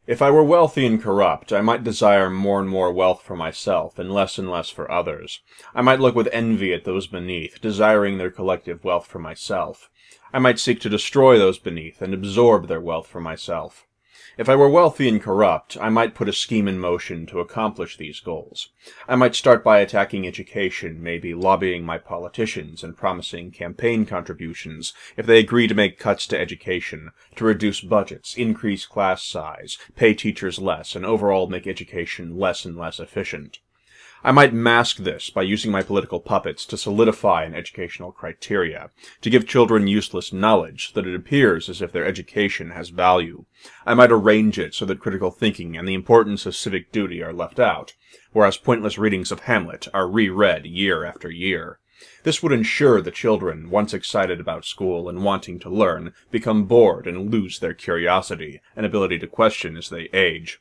If I were wealthy and corrupt, I might desire more and more wealth for myself and less for others. I might look with envy at those beneath, desiring their collective wealth for myself. I might seek to destroy those beneath and absorb their wealth for myself. If I were wealthy and corrupt, I might put a scheme in motion to accomplish these goals. I might start by attacking education, maybe lobbying my politicians and promising campaign contributions if they agree to make cuts to education, to reduce budgets, increase class size, pay teachers less, and overall make education less and less efficient. I might mask this by using my political puppets to solidify an educational criteria, to give children useless knowledge so that it appears as if their education has value. I might arrange it so that critical thinking and the importance of civic duty are left out, whereas pointless readings of Hamlet are reread year after year. This would ensure that children, once excited about school and wanting to learn, become bored and lose their curiosity and ability to question as they age.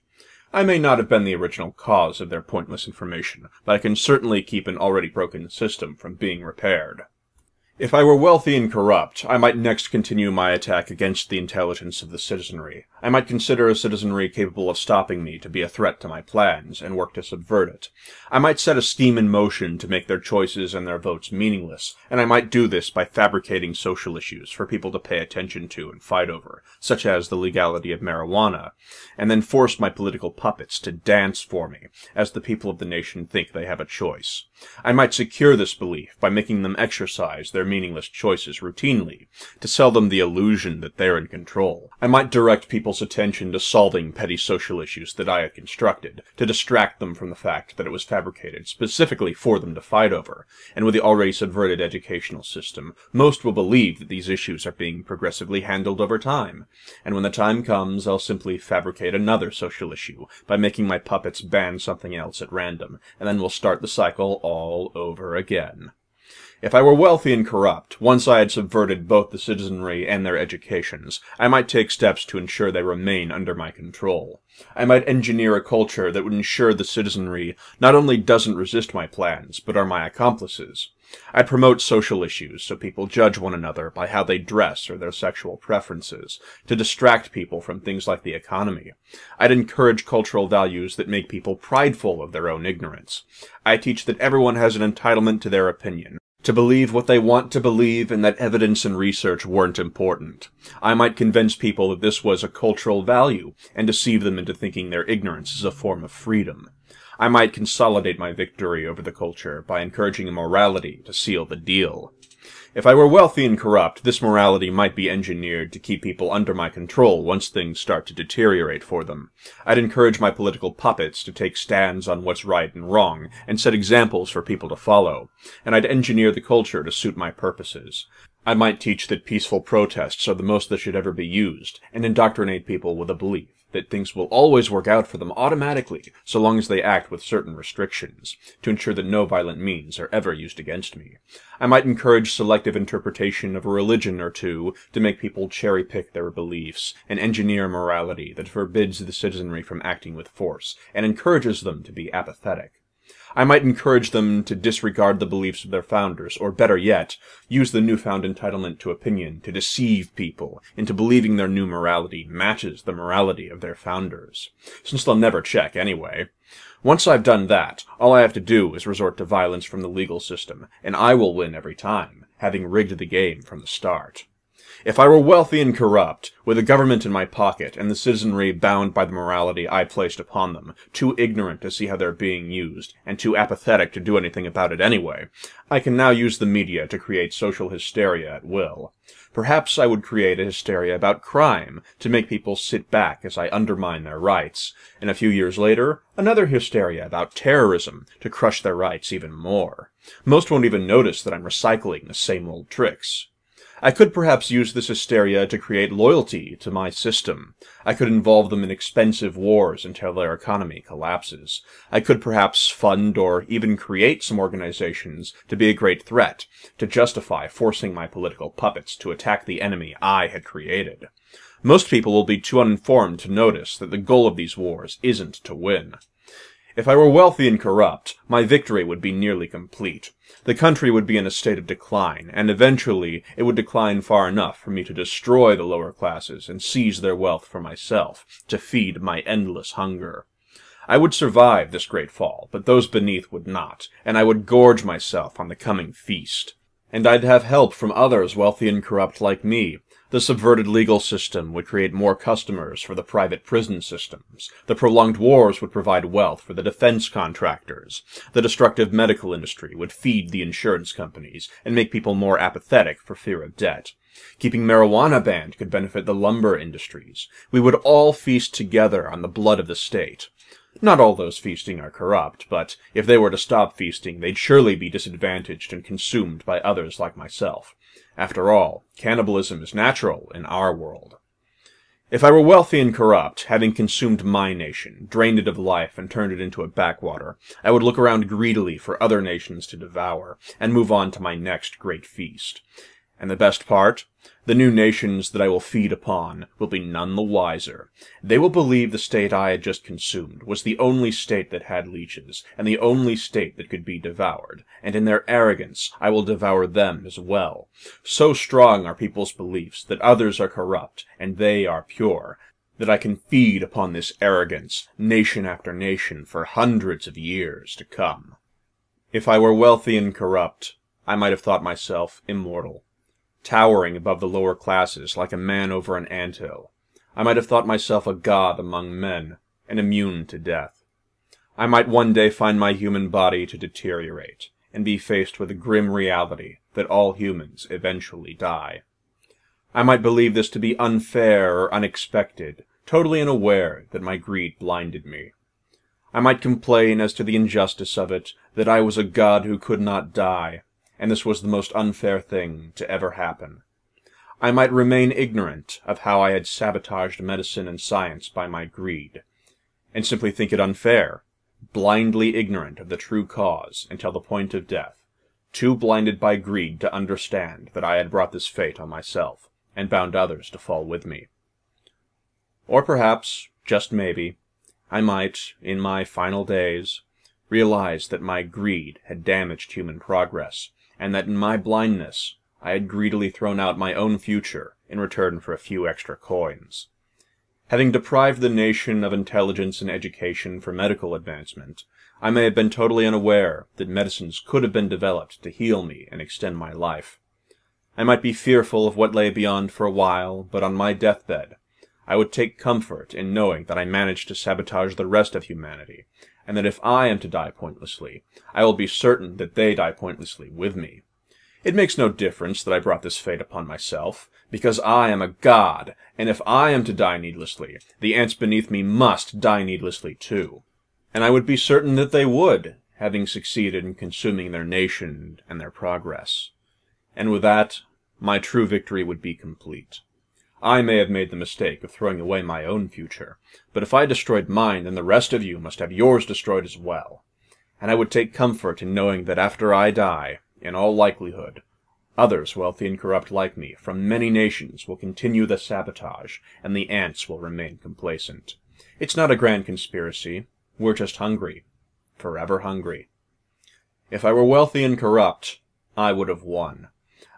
I may not have been the original cause of their pointless information, but I can certainly keep an already broken system from being repaired. If I were wealthy and corrupt, I might next continue my attack against the intelligence of the citizenry. I might consider a citizenry capable of stopping me to be a threat to my plans, and work to subvert it. I might set a scheme in motion to make their choices and their votes meaningless, and I might do this by fabricating social issues for people to pay attention to and fight over, such as the legality of marijuana, and then force my political puppets to dance for me, as the people of the nation think they have a choice. I might secure this belief by making them exercise their meaningless choices routinely, to sell them the illusion that they're in control. I might direct people's attention to solving petty social issues that I had constructed, to distract them from the fact that it was fabricated specifically for them to fight over, and with the already subverted educational system, most will believe that these issues are being progressively handled over time, and when the time comes, I'll simply fabricate another social issue by making my puppets ban something else at random, and then we'll start the cycle all over again. If I were wealthy and corrupt, once I had subverted both the citizenry and their educations, I might take steps to ensure they remain under my control. I might engineer a culture that would ensure the citizenry not only doesn't resist my plans, but are my accomplices. I'd promote social issues so people judge one another by how they dress or their sexual preferences, to distract people from things like the economy. I'd encourage cultural values that make people prideful of their own ignorance. I teach that everyone has an entitlement to their opinion, to believe what they want to believe, and that evidence and research weren't important. I might convince people that this was a cultural value, and deceive them into thinking their ignorance is a form of freedom. I might consolidate my victory over the culture by encouraging a morality to seal the deal. If I were wealthy and corrupt, this morality might be engineered to keep people under my control once things start to deteriorate for them. I'd encourage my political puppets to take stands on what's right and wrong, and set examples for people to follow, and I'd engineer the culture to suit my purposes. I might teach that peaceful protests are the most that should ever be used, and indoctrinate people with a belief that things will always work out for them automatically, so long as they act with certain restrictions, to ensure that no violent means are ever used against me. I might encourage selective interpretation of a religion or two to make people cherry-pick their beliefs, and engineer morality that forbids the citizenry from acting with force, and encourages them to be apathetic. I might encourage them to disregard the beliefs of their founders, or better yet, use the newfound entitlement to opinion to deceive people into believing their new morality matches the morality of their founders, since they'll never check anyway. Once I've done that, all I have to do is resort to violence from the legal system, and I will win every time, having rigged the game from the start. If I were wealthy and corrupt, with a government in my pocket and the citizenry bound by the morality I placed upon them, too ignorant to see how they're being used, and too apathetic to do anything about it anyway, I can now use the media to create social hysteria at will. Perhaps I would create a hysteria about crime, to make people sit back as I undermine their rights, and a few years later, another hysteria about terrorism, to crush their rights even more. Most won't even notice that I'm recycling the same old tricks. I could perhaps use this hysteria to create loyalty to my system. I could involve them in expensive wars until their economy collapses. I could perhaps fund or even create some organizations to be a great threat, to justify forcing my political puppets to attack the enemy I had created. Most people will be too uninformed to notice that the goal of these wars isn't to win. If I were wealthy and corrupt, my victory would be nearly complete. The country would be in a state of decline, and eventually it would decline far enough for me to destroy the lower classes and seize their wealth for myself, to feed my endless hunger. I would survive this great fall, but those beneath would not, and I would gorge myself on the coming feast. And I'd have help from others wealthy and corrupt like me. The subverted legal system would create more customers for the private prison systems. The prolonged wars would provide wealth for the defense contractors. The destructive medical industry would feed the insurance companies and make people more apathetic for fear of debt. Keeping marijuana banned could benefit the lumber industries. We would all feast together on the blood of the state. Not all those feasting are corrupt, but if they were to stop feasting, they'd surely be disadvantaged and consumed by others like myself. After all, cannibalism is natural in our world. If I were wealthy and corrupt, having consumed my nation, drained it of life and turned it into a backwater, I would look around greedily for other nations to devour, and move on to my next great feast. And the best part? The new nations that I will feed upon will be none the wiser. They will believe the state I had just consumed was the only state that had leeches, and the only state that could be devoured, and in their arrogance I will devour them as well. So strong are people's beliefs that others are corrupt and they are pure, that I can feed upon this arrogance, nation after nation, for hundreds of years to come. If I were wealthy and corrupt, I might have thought myself immortal, towering above the lower classes like a man over an anthill. I might have thought myself a god among men, and immune to death. I might one day find my human body to deteriorate, and be faced with the grim reality that all humans eventually die. I might believe this to be unfair or unexpected, totally unaware that my greed blinded me. I might complain as to the injustice of it, that I was a god who could not die, and this was the most unfair thing to ever happen. I might remain ignorant of how I had sabotaged medicine and science by my greed, and simply think it unfair, blindly ignorant of the true cause until the point of death, too blinded by greed to understand that I had brought this fate on myself, and bound others to fall with me. Or perhaps, just maybe, I might, in my final days, realize that my greed had damaged human progress, and that in my blindness I had greedily thrown out my own future in return for a few extra coins. Having deprived the nation of intelligence and education for medical advancement, I may have been totally unaware that medicines could have been developed to heal me and extend my life. I might be fearful of what lay beyond for a while, but on my deathbed I would take comfort in knowing that I managed to sabotage the rest of humanity, and that if I am to die pointlessly, I will be certain that they die pointlessly with me. It makes no difference that I brought this fate upon myself, because I am a god, and if I am to die needlessly, the ants beneath me must die needlessly too. And I would be certain that they would, having succeeded in consuming their nation and their progress. And with that, my true victory would be complete. I may have made the mistake of throwing away my own future, but if I destroyed mine, then the rest of you must have yours destroyed as well. And I would take comfort in knowing that after I die, in all likelihood, others wealthy and corrupt like me from many nations will continue the sabotage, and the ants will remain complacent. It's not a grand conspiracy. We're just hungry. Forever hungry. If I were wealthy and corrupt, I would have won.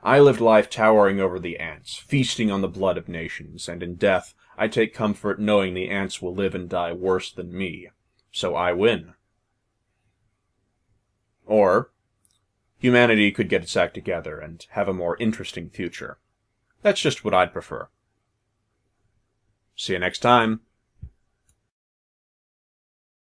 I lived life towering over the ants, feasting on the blood of nations, and in death I take comfort knowing the ants will live and die worse than me. So I win. Or humanity could get its act together and have a more interesting future. That's just what I'd prefer. See you next time.